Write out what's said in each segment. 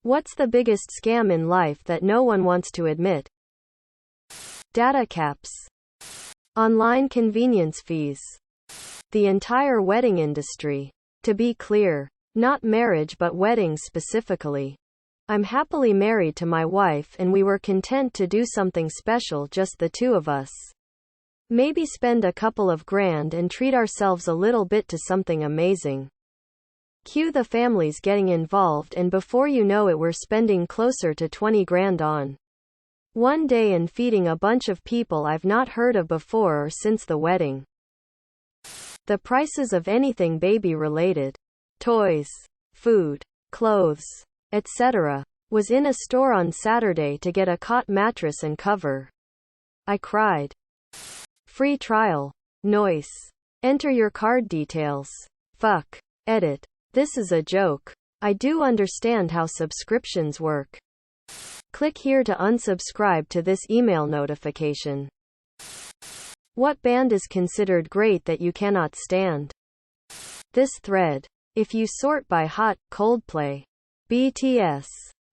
What's the biggest scam in life that no one wants to admit? Data caps. Online convenience fees. The entire wedding industry. To be clear, not marriage but weddings specifically. I'm happily married to my wife and we were content to do something special, just the two of us. Maybe spend a couple of grand and treat ourselves a little bit to something amazing. Cue the families getting involved, and before you know it we're spending closer to 20 grand on one day and feeding a bunch of people I've not heard of before or since the wedding. The prices of anything baby related, toys, food, clothes, etc., was in a store on Saturday to get a cot mattress and cover. I cried. Free trial. Noise. Enter your card details. Fuck. Edit. This is a joke. I do understand how subscriptions work. Click here to unsubscribe to this email notification. What band is considered great that you cannot stand? This thread. If you sort by hot, Coldplay, BTS,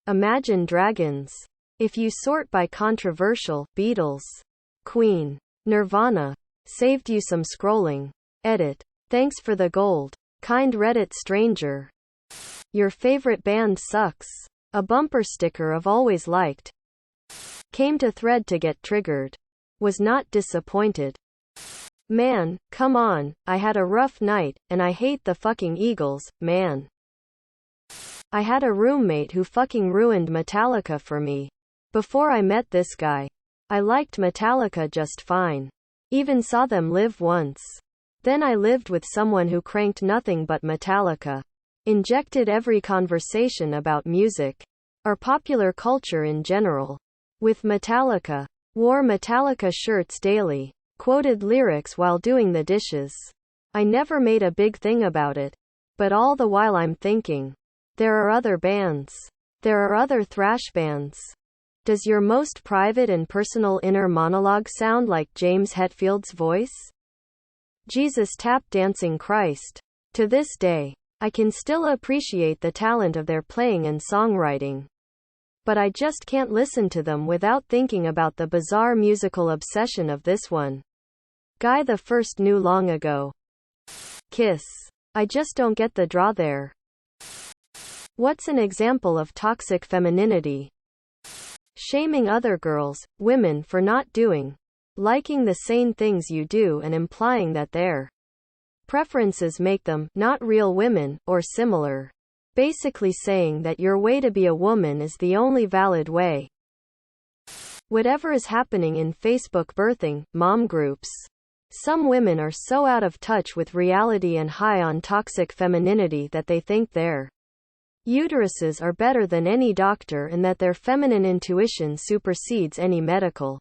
Imagine Dragons. If you sort by controversial, Beatles, Queen, Nirvana. Saved you some scrolling. Edit. Thanks for the gold. Kind Reddit stranger. Your favorite band sucks. A bumper sticker of always liked. Came to thread to get triggered. Was not disappointed. Man, come on, I had a rough night, and I hate the fucking Eagles, man. I had a roommate who fucking ruined Metallica for me. Before I met this guy, I liked Metallica just fine. Even saw them live once. Then I lived with someone who cranked nothing but Metallica. Injected every conversation about music, or popular culture in general, with Metallica. Wore Metallica shirts daily. Quoted lyrics while doing the dishes. I never made a big thing about it. But all the while I'm thinking, there are other bands. There are other thrash bands. Does your most private and personal inner monologue sound like James Hetfield's voice? Jesus tap dancing Christ. To this day, I can still appreciate the talent of their playing and songwriting. But I just can't listen to them without thinking about the bizarre musical obsession of this one guy the first knew long ago. Kiss. I just don't get the draw there. What's an example of toxic femininity? Shaming other girls, women for not doing, liking the same things you do and implying that their preferences make them not real women, or similar. Basically saying that your way to be a woman is the only valid way. Whatever is happening in Facebook birthing, mom groups. Some women are so out of touch with reality and high on toxic femininity that they think their uteruses are better than any doctor and that their feminine intuition supersedes any medical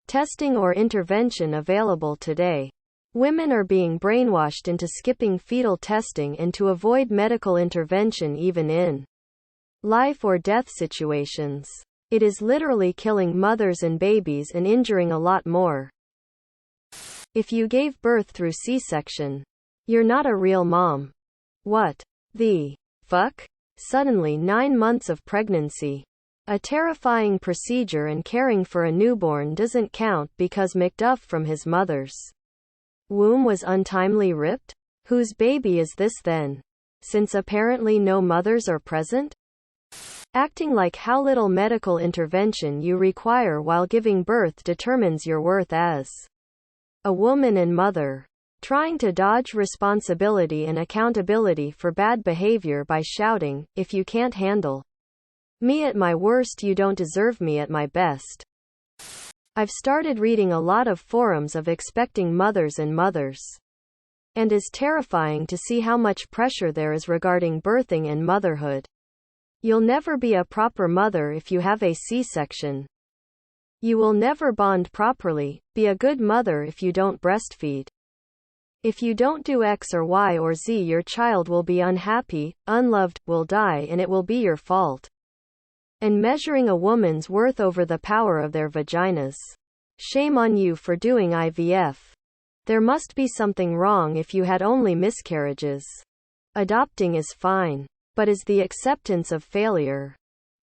testing or intervention available today. Women are being brainwashed into skipping fetal testing and to avoid medical intervention even in life or death situations. It is literally killing mothers and babies and injuring a lot more. If you gave birth through C-section, you're not a real mom. What the fuck? Suddenly 9 months of pregnancy. A terrifying procedure, and caring for a newborn doesn't count because McDuff from his mother's womb was untimely ripped? Whose baby is this then? Since apparently no mothers are present? Acting like how little medical intervention you require while giving birth determines your worth as a woman and mother. Trying to dodge responsibility and accountability for bad behavior by shouting, "If you can't handle me at my worst, you don't deserve me at my best." I've started reading a lot of forums of expecting mothers and mothers. And is terrifying to see how much pressure there is regarding birthing and motherhood. You'll never be a proper mother if you have a C-section. You will never bond properly, be a good mother if you don't breastfeed. If you don't do X or Y or Z, your child will be unhappy, unloved, will die, and it will be your fault. And measuring a woman's worth over the power of their vaginas. Shame on you for doing IVF. There must be something wrong if you had only miscarriages. Adopting is fine. But is the acceptance of failure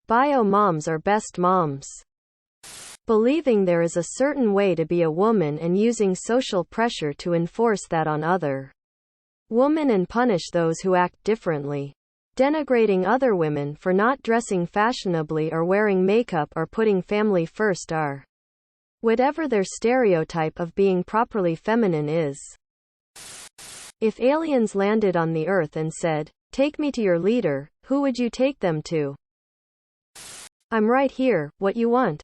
Bio moms are best moms. Believing there is a certain way to be a woman and using social pressure to enforce that on other women and punish those who act differently. Denigrating other women for not dressing fashionably or wearing makeup or putting family first or whatever their stereotype of being properly feminine is. If aliens landed on the Earth and said, "Take me to your leader," who would you take them to? "I'm right here, what you want?"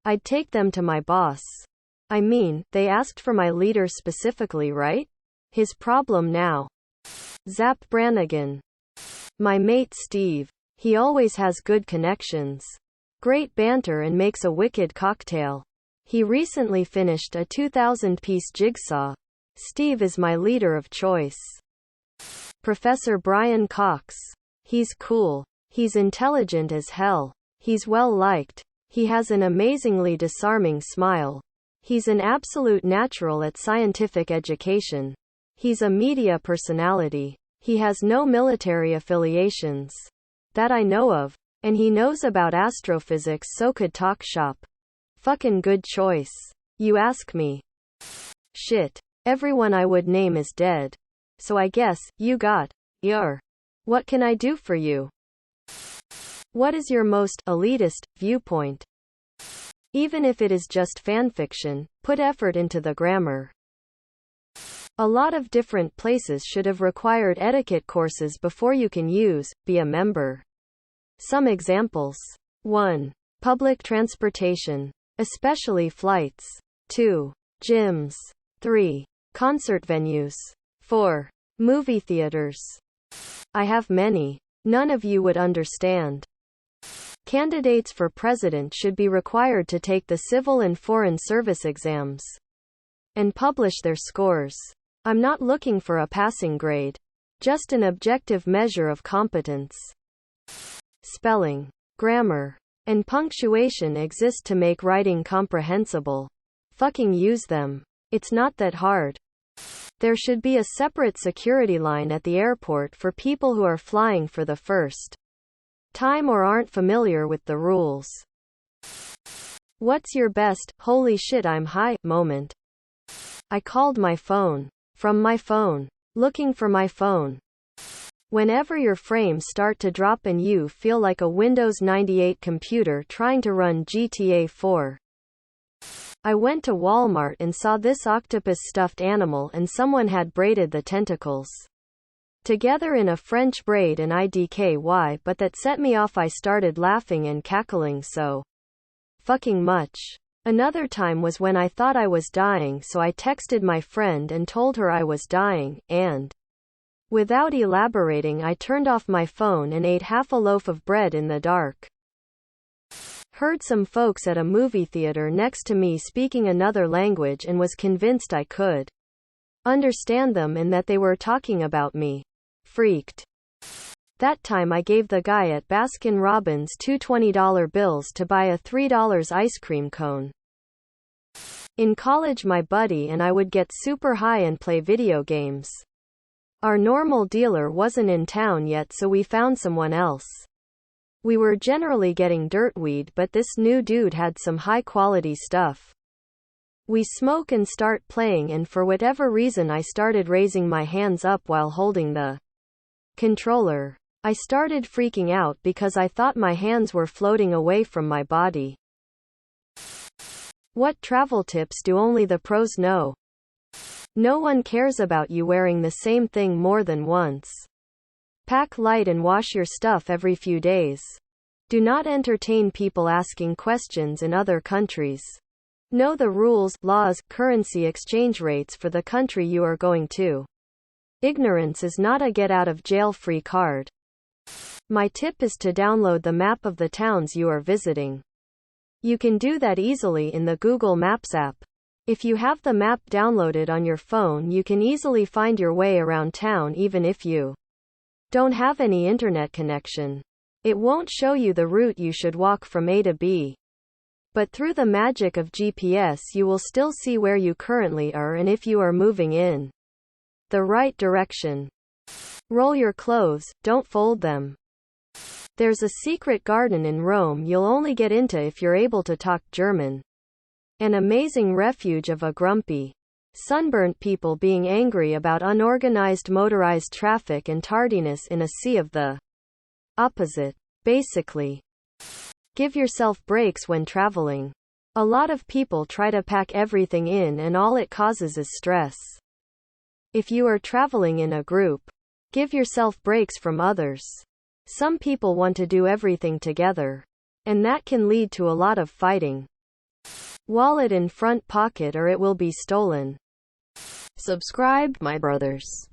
"I'd take them to my boss." "I mean, they asked for my leader specifically, right? His problem now." Zap Brannigan. "My mate Steve. He always has good connections. Great banter and makes a wicked cocktail. He recently finished a 2,000-piece jigsaw. Steve is my leader of choice." Professor Brian Cox. "He's cool. He's intelligent as hell. He's well liked. He has an amazingly disarming smile. He's an absolute natural at scientific education. He's a media personality. He has no military affiliations that I know of. And he knows about astrophysics, so could talk shop. Fucking good choice. You ask me." Shit. Everyone I would name is dead. So I guess, you got your. What can I do for you? What is your most elitist viewpoint? Even if it is just fanfiction, put effort into the grammar. A lot of different places should have required etiquette courses before you can be a member. Some examples. 1. Public transportation. Especially flights. 2. Gyms. 3. Concert venues. 4. Movie theaters. I have many. None of you would understand. Candidates for president should be required to take the civil and foreign service exams and publish their scores. I'm not looking for a passing grade. Just an objective measure of competence. Spelling, grammar, and punctuation exist to make writing comprehensible. Fucking use them. It's not that hard. There should be a separate security line at the airport for people who are flying for the first time or aren't familiar with the rules. What's your best, "holy shit I'm high" moment? I called my phone. From my phone. Looking for my phone. Whenever your frames start to drop and you feel like a Windows 98 computer trying to run GTA 4. I went to Walmart and saw this octopus stuffed animal and someone had braided the tentacles together in a French braid and IDKY, but that set me off. I started laughing and cackling so fucking much. Another time was when I thought I was dying, so I texted my friend and told her I was dying, and without elaborating I turned off my phone and ate half a loaf of bread in the dark. Heard some folks at a movie theater next to me speaking another language and was convinced I could understand them and that they were talking about me. Freaked. That time I gave the guy at Baskin Robbins two $20 bills to buy a $3 ice cream cone. In college my buddy and I would get super high and play video games. Our normal dealer wasn't in town yet, so we found someone else. We were generally getting dirtweed, but this new dude had some high quality stuff. We smoke and start playing, and for whatever reason I started raising my hands up while holding the controller. I started freaking out because I thought my hands were floating away from my body. What travel tips do only the pros know? No one cares about you wearing the same thing more than once. Pack light and wash your stuff every few days. Do not entertain people asking questions in other countries. Know the rules, laws, currency exchange rates for the country you are going to. Ignorance is not a get-out-of-jail-free card. My tip is to download the map of the towns you are visiting. You can do that easily in the Google Maps app. If you have the map downloaded on your phone, you can easily find your way around town even if you don't have any internet connection. It won't show you the route you should walk from A to B. But through the magic of GPS you will still see where you currently are and if you are moving in the right direction. Roll your clothes, don't fold them. There's a secret garden in Rome you'll only get into if you're able to talk German. An amazing refuge of a grumpy, sunburnt people being angry about unorganized motorized traffic and tardiness in a sea of the opposite. Basically, give yourself breaks when traveling. A lot of people try to pack everything in and all it causes is stress. If you are traveling in a group, give yourself breaks from others. Some people want to do everything together, and that can lead to a lot of fighting. Wallet in front pocket or it will be stolen. Subscribe, my brothers.